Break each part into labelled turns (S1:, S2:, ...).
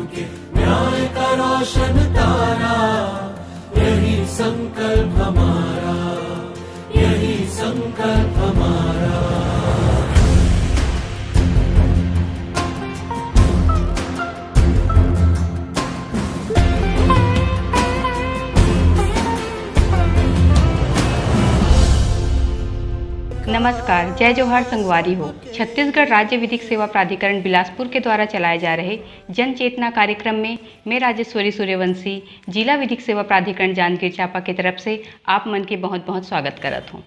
S1: के न्याय का रोशन तारा, यही संकल्प हमारा, यही संकल्प हमारा।
S2: नमस्कार, जय जोहार संगवारी हो। छत्तीसगढ़ राज्य विधिक सेवा प्राधिकरण बिलासपुर के द्वारा चलाए जा रहे जन चेतना कार्यक्रम में मैं राजेश्वरी सूर्यवंशी, जिला विधिक सेवा प्राधिकरण जांजगीर चांपा की तरफ से आप मन के बहुत बहुत स्वागत करत हूँ।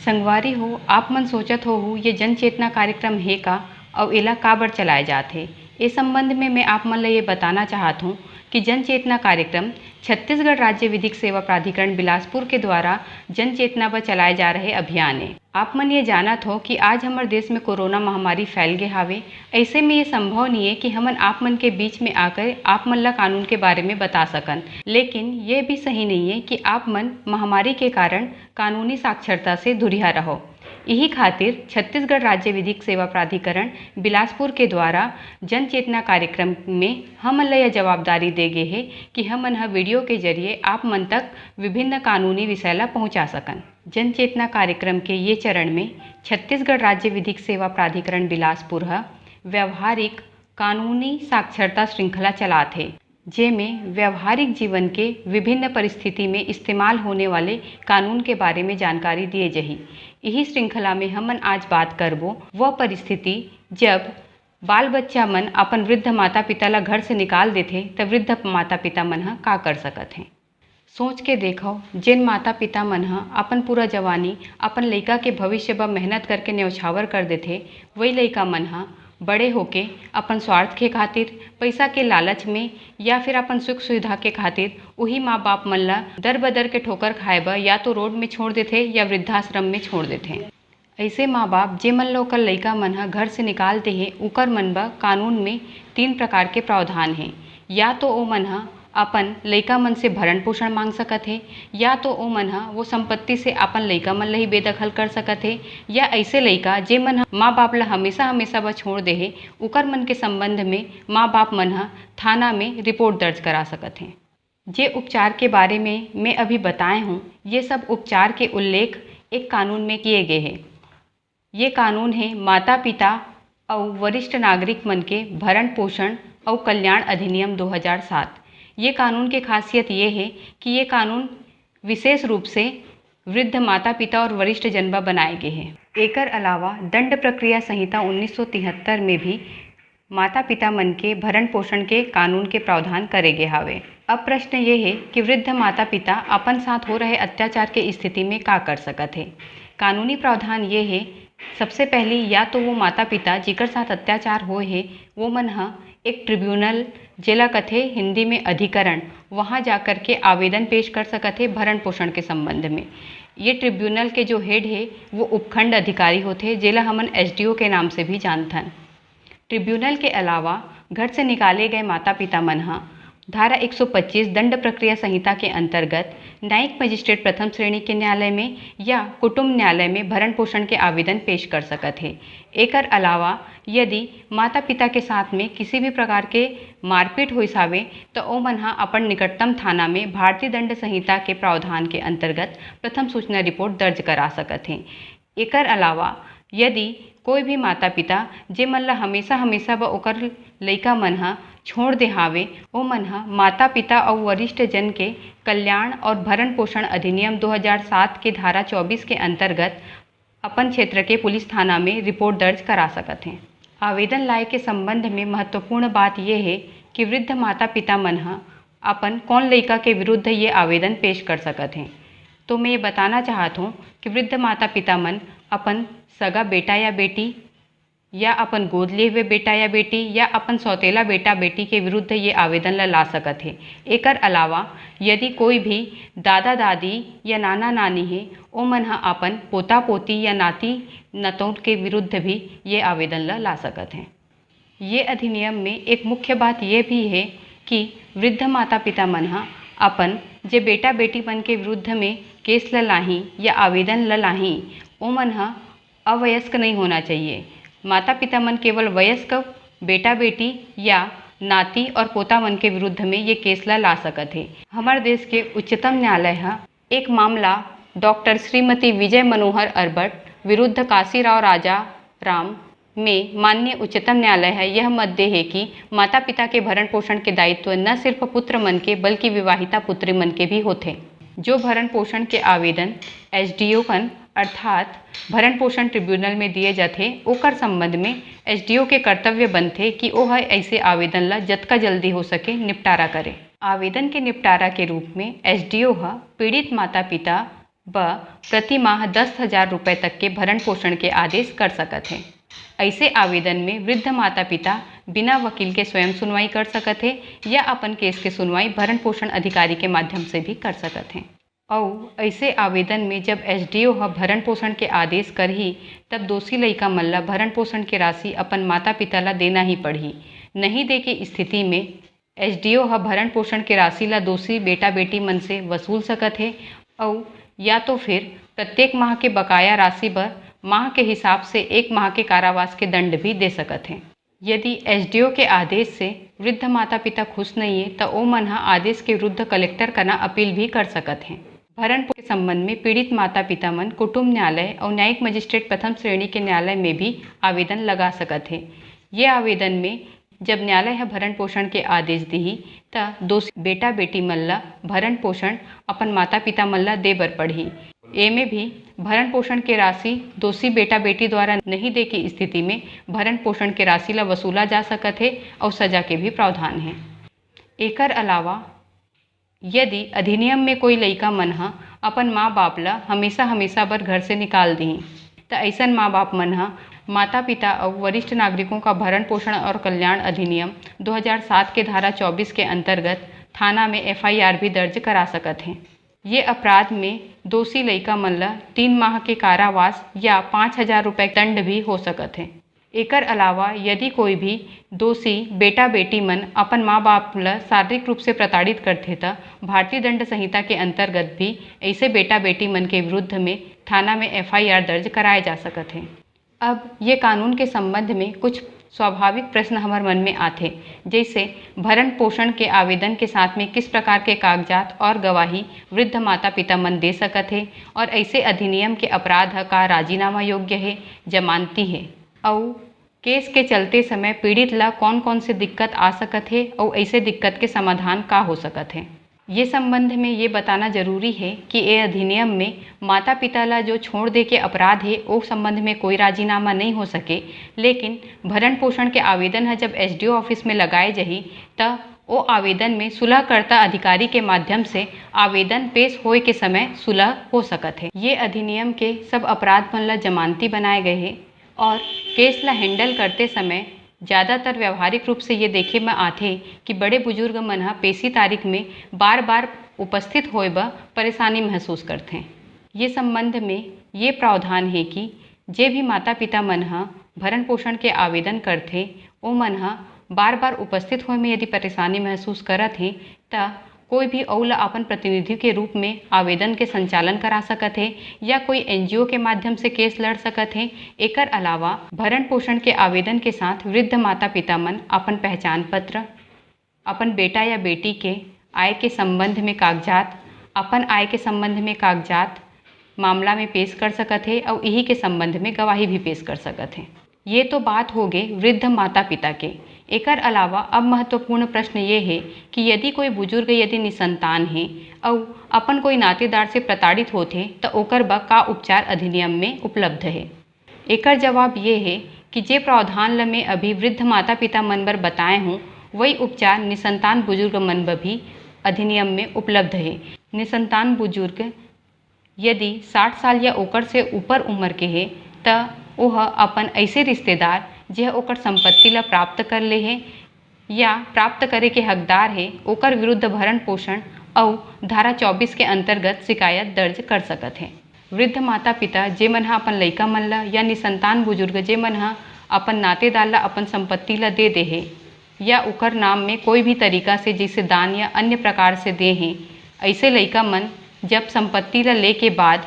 S2: संगवारी हो, आप मन सोचत हो ये जन चेतना कार्यक्रम है का और एला का बर चलाए जाते। इस संबंध में मैं आप मन ला ये बताना चाहत हूँ कि जन चेतना कार्यक्रम छत्तीसगढ़ राज्य विधिक सेवा प्राधिकरण बिलासपुर के द्वारा जन चेतना पर चलाए जा रहे अभियान है। आप मन ये जानत हो कि आज हमारे देश में कोरोना महामारी फैल गए हावे। ऐसे में ये संभव नहीं है कि हमन आप मन के बीच में आकर आप मन ला कानून के बारे में बता सकन, लेकिन ये भी सही नहीं है कि आप मन महामारी के कारण कानूनी साक्षरता से दूरिया रहो। यही खातिर छत्तीसगढ़ राज्य विधिक सेवा प्राधिकरण बिलासपुर के द्वारा जन चेतना कार्यक्रम में हमन ला यह जवाबदारी दे गए है कि हमन ह वीडियो के जरिए आप मन तक विभिन्न कानूनी विषय ला पहुँचा सकन। जन चेतना कार्यक्रम के ये चरण में छत्तीसगढ़ राज्य विधिक सेवा प्राधिकरण बिलासपुर व्यवहारिक कानूनी साक्षरता श्रृंखला चलाते, जेमें व्यवहारिक जीवन के विभिन्न परिस्थिति में इस्तेमाल होने वाले कानून के बारे में जानकारी दिए जही। यही श्रृंखला में हमन आज बात करबो वह परिस्थिति जब बाल बच्चा मन अपन वृद्ध माता पिता ला घर से निकाल देथे तब वृद्ध माता पिता मन ह का कर सकत हैं। सोच के देखो, जिन माता पिता मन ह अपन पूरा जवानी अपन लइका के भविष्य बर मेहनत करके न्यौछावर कर देथे, वही लइका मन ह बड़े होके अपन स्वार्थ के खातिर, पैसा के लालच में या फिर अपन सुख सुविधा के खातिर वही माँ बाप मन ला दर बदर के ठोकर खाए बर या तो रोड में छोड़ देथे या वृद्धाश्रम में छोड़ देथे। ऐसे माँ बाप जे मन ला ओकर लइका मन ह घर से निकालते हैं, उकर मन बर कानून में 3 प्रकार के प्रावधान हैं। या तो ओ मन ह अपन लइका मन से भरण पोषण मांग सकत है, या तो ओ मन ह वो संपत्ति से अपन लइका मन ला ही बेदखल कर सकत है, या ऐसे लइका जे मन ह माँ बाप ला हमेशा हमेशा बर छोड़ दे है, उकर मन के संबंध में माँ बाप मन ह थाना में रिपोर्ट दर्ज करा सकत हैं। जे उपचार के बारे में मैं अभी बताए हूँ, ये सब उपचार के उल्लेख एक कानून में किए गए हैं। ये कानून है माता पिता और वरिष्ठ नागरिक मन के भरण पोषण और कल्याण अधिनियम 2007। ये कानून की खासियत ये है कि ये कानून विशेष रूप से वृद्ध माता पिता और वरिष्ठ जनबा बनाए गए हैं। एकर अलावा दंड प्रक्रिया संहिता 1973 में भी माता पिता मन के भरण पोषण के कानून के प्रावधान करे गए हावे। अब प्रश्न ये है कि वृद्ध माता पिता अपन साथ हो रहे अत्याचार के स्थिति में का कर सकत है। कानूनी प्रावधान ये है, सबसे पहली या तो वो माता पिता जिकर साथ अत्याचार होए है वो मन ह एक ट्रिब्यूनल, जेला कथे हिंदी में अधिकरण, वहाँ जाकर के आवेदन पेश कर सकत है भरण पोषण के संबंध में। ये ट्रिब्यूनल के जो हेड है वो उपखंड अधिकारी होते, जेला हमन SDO के नाम से भी जानथन। ट्रिब्यूनल के अलावा घर से निकाले गए माता पिता मन ह धारा 125 दंड प्रक्रिया संहिता के अंतर्गत न्यायिक मजिस्ट्रेट प्रथम श्रेणी के न्यायालय में या कुटुंब न्यायालय में भरण पोषण के आवेदन पेश कर सकत है। एकर अलावा यदि माता पिता के साथ में किसी भी प्रकार के मारपीट होइस हावे तो ओ मन ह अपन निकटतम थाना में भारतीय दंड संहिता के प्रावधान के अंतर्गत प्रथम सूचना रिपोर्ट दर्ज करा सकत हैं। एकर अलावा यदि कोई भी माता पिता जे मन ला हमेशा हमेशा ब ओकर लइका मन ह छोड़ दे हावे, ओ मन ह माता पिता और वरिष्ठ जन के कल्याण और भरण पोषण अधिनियम 2007 के धारा 24 के अंतर्गत अपन क्षेत्र के पुलिस थाना में रिपोर्ट दर्ज करा सकत हैं। आवेदन लाए के संबंध में महत्वपूर्ण बात यह है कि वृद्ध माता पिता मन ह अपन कौन लइका के विरुद्ध ये आवेदन पेश कर सकत हैं। तो मैं ये बताना चाहत हूँ कि वृद्ध माता पिता मन अपन सगा बेटा या बेटी या अपन गोद लिए हुए बेटा या बेटी या अपन सौतेला बेटा बेटी के विरुद्ध ये आवेदन ला सकत है। एकर अलावा यदि कोई भी दादा दादी या नाना नानी है, ओ मन ह अपन पोता पोती या नाती नतौन के विरुद्ध भी ये आवेदन ला सकत हैं। ये अधिनियम में एक मुख्य बात ये भी है कि वृद्ध माता पिता मन ह अपन जे बेटा बेटी मन के विरुद्ध में केस लाही या आवेदन लाही, ओ मन ह अवयस्क नहीं होना चाहिए। माता पिता मन केवल वयस्क बेटा बेटी या नाती और पोता मन के विरुद्ध में ये केस ला सकत है। हमारे देश के उच्चतम न्यायालय एक मामला डॉक्टर श्रीमती विजय मनोहर अरबट विरुद्ध काशीराव राजा राम में माननीय उच्चतम न्यायालय यह मत दे है कि माता पिता के भरण पोषण के दायित्व न सिर्फ पुत्र मन के बल्कि विवाहिता पुत्री मन के भी होते। जो भरण पोषण के आवेदन एसडीओ कन अर्थात भरण पोषण ट्रिब्यूनल में दिए जाते ओकर संबंध में एसडीओ के कर्तव्य बनते कि वह ऐसे आवेदन ला जतका जल्दी हो सके निपटारा करे। आवेदन के निपटारा के रूप में एसडीओ पीड़ित माता पिता व प्रति माह 10,000 रुपये तक के भरण पोषण के आदेश कर सकत है। ऐसे आवेदन में वृद्ध माता पिता बिना वकील के स्वयं सुनवाई कर सकत है या अपन केस के सुनवाई भरण पोषण अधिकारी के माध्यम से भी कर सकत हैं। और ऐसे आवेदन में जब एसडीओ भरण पोषण के आदेश करही तब दोषी लइका मन ला भरण पोषण के राशि अपन माता पिता ला देना ही पड़ही। नहीं दे के स्थिति में एसडीओ भरण पोषण के राशि ला दोषी बेटा बेटी मन से वसूल सकत है और या तो फिर प्रत्येक माह के बकाया राशि पर माह के हिसाब से 1 माह के कारावास के दंड भी दे सकत हैं। यदि एसडीओ के आदेश से वृद्ध माता पिता खुश नहीं है तो ओ मन आदेश के विरुद्ध कलेक्टर करना अपील भी कर सकत हैं। भरण के संबंध में पीड़ित माता पिता मन कुटुंब न्यायालय और न्यायिक मजिस्ट्रेट प्रथम श्रेणी के न्यायालय में भी आवेदन लगा सकत है। ये आवेदन में जब न्यायालय भरण पोषण के आदेश दी तो दोषी बेटा बेटी मन ला भरण पोषण अपन माता पिता मन ला दे बर पड़ही। एमे भी भरण पोषण के राशि दोषी बेटा बेटी द्वारा नहीं दे की स्थिति में भरण पोषण के राशि ला वसूला जा सकत है और सजा के भी प्रावधान है। एकर अलावा यदि अधिनियम में कोई लइका मन अपन माँ बाप ला हमेशा बर घर से निकाल दी तो ऐसन माँ बाप मन माता पिता और वरिष्ठ नागरिकों का भरण पोषण और कल्याण अधिनियम 2007 के धारा 24 के अंतर्गत थाना में एफआईआर भी दर्ज करा सकत हैं। ये अपराध में दोषी लइका मन ला 3 माह के कारावास या 5,000 रुपये दंड भी हो सकत है। एकर अलावा यदि कोई भी दोषी बेटा बेटी मन अपन माँ बाप ला शारीरिक रूप से प्रताड़ित करते तो भारतीय दंड संहिता के अंतर्गत भी ऐसे बेटा बेटी मन के विरुद्ध में थाना में एफआईआर दर्ज कराए जा सकते हैं। अब ये कानून के संबंध में कुछ स्वाभाविक प्रश्न हमारे मन में आते, जैसे भरण पोषण के आवेदन के साथ में किस प्रकार के कागजात और गवाही वृद्ध माता पिता मन दे सकत है और ऐसे अधिनियम के अपराध का राजीनामा योग्य है, जमानती है और केस के चलते समय पीड़ित ला कौन कौन से दिक्कत आ सकत है और ऐसे दिक्कत के समाधान का हो सकत है। ये संबंध में ये बताना जरूरी है कि ये अधिनियम में माता पिता ला जो छोड़ दे के अपराध है वो संबंध में कोई राजीनामा नहीं हो सके, लेकिन भरण पोषण के आवेदन जब एसडीओ ऑफिस में लगाए जही तो वो आवेदन में सुलहकर्ता अधिकारी के माध्यम से आवेदन पेश होए के समय सुलह हो सकत है। ये अधिनियम के सब अपराध मन ला जमानती बनाए गए हैं और केस ला हैंडल करते समय ज़्यादातर व्यवहारिक रूप से ये देखे में आते कि बड़े बुजुर्ग मन पेशी तारीख में बार बार उपस्थित होए ब परेशानी महसूस करते हैं। ये संबंध में ये प्रावधान है कि जे भी माता पिता मन भरण पोषण के आवेदन करते वो मन बार बार उपस्थित होए में यदि परेशानी महसूस करत हैं तो कोई भी औला अपन प्रतिनिधि के रूप में आवेदन के संचालन करा सकत है या कोई एनजीओ के माध्यम से केस लड़ सकत है। एकर अलावा भरण पोषण के आवेदन के साथ वृद्ध माता पिता मन अपन पहचान पत्र, अपन बेटा या बेटी के आय के संबंध में कागजात, अपन आय के संबंध में कागजात मामला में पेश कर सकत है और यही के संबंध में गवाही भी पेश कर सकत है। ये तो बात हो गई वृद्ध माता पिता के। एकर अलावा अब महत्वपूर्ण प्रश्न ये है कि यदि कोई बुजुर्ग यदि निसंतान है और अपन कोई नातेदार से प्रताड़ित होते तो ओकर बा का उपचार अधिनियम में उपलब्ध है। एकर जवाब ये है कि जे प्रावधान ल में अभी वृद्ध माता पिता मन बर बताए हूँ वही उपचार निसंतान बुजुर्ग मन बर भी अधिनियम में उपलब्ध है। निसंतान बुजुर्ग यदि 60 साल या ओकर से ऊपर उम्र के है तो वह अपन ऐसे रिश्तेदार जे ओकर संपत्ति ला प्राप्त कर ले है या प्राप्त करे के हकदार है ओकर विरुद्ध भरण पोषण और धारा 24 के अंतर्गत शिकायत दर्ज कर सकत है। वृद्ध माता पिता जे मन अपन लइका मन ला या निसंतान बुजुर्ग जे मन अपन नातेदार ला अपन संपत्ति ला दे दे है या ओकर नाम में कोई भी तरीका से जैसे दान या अन्य प्रकार से दे हैं, ऐसे लइका मन जब संपत्ति ला ले के बाद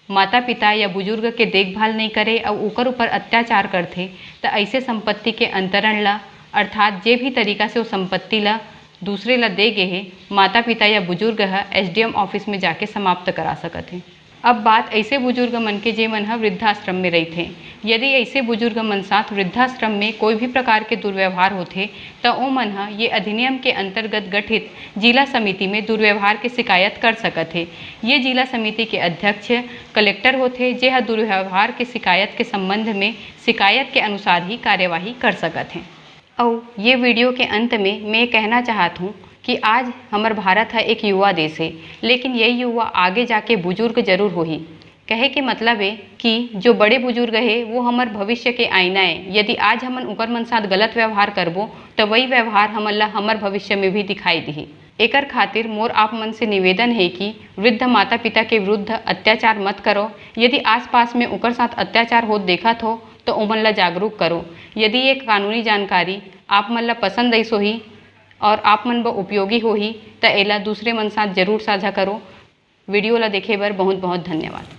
S2: माता पिता या बुजुर्ग के देखभाल नहीं करे और ओकर ऊपर अत्याचार करते तो ऐसे संपत्ति के अंतरण ला अर्थात जे भी तरीका से वो संपत्ति ला दूसरे ला दे गए है माता पिता या बुजुर्ग ह SDM ऑफिस में जाके समाप्त करा सकत हैं। अब बात ऐसे बुजुर्ग मन के जे मन ह वृद्धाश्रम में रहते हैं। यदि ऐसे बुजुर्ग मन साथ वृद्धाश्रम में कोई भी प्रकार के दुर्व्यवहार होते तो ओ मन ह ये अधिनियम के अंतर्गत गठित जिला समिति में दुर्व्यवहार की शिकायत कर सकत है। ये जिला समिति के अध्यक्ष कलेक्टर होते जे ह दुर्व्यवहार के शिकायत के संबंध में शिकायत के अनुसार ही कार्यवाही कर सकत हैं। और ये वीडियो के अंत में मैं कहना चाहत हूँ कि आज हमार भारत है एक युवा देश है, लेकिन यही युवा आगे जाके बुजुर्ग जरूर होही। कहे के मतलब है कि जो बड़े बुजुर्ग है वो हमार भविष्य के आईना है। यदि आज हमन उकर मन साथ गलत व्यवहार करबो तो वही व्यवहार हमन ला हमार भविष्य में भी दिखाई दिही। एकर खातिर मोर आप मन से निवेदन है कि वृद्ध माता पिता के विरुद्ध अत्याचार मत करो। यदि आसपास में उकर साथ अत्याचार होत देखत हो तो ओमन ला जागरूक करो। यदि ये कानूनी जानकारी आप मन ला पसंद आई सोही और आप मन ब उपयोगी होही तो एला दूसरे मन साथ जरूर साझा करो। वीडियो ला देखे बर बहुत बहुत धन्यवाद।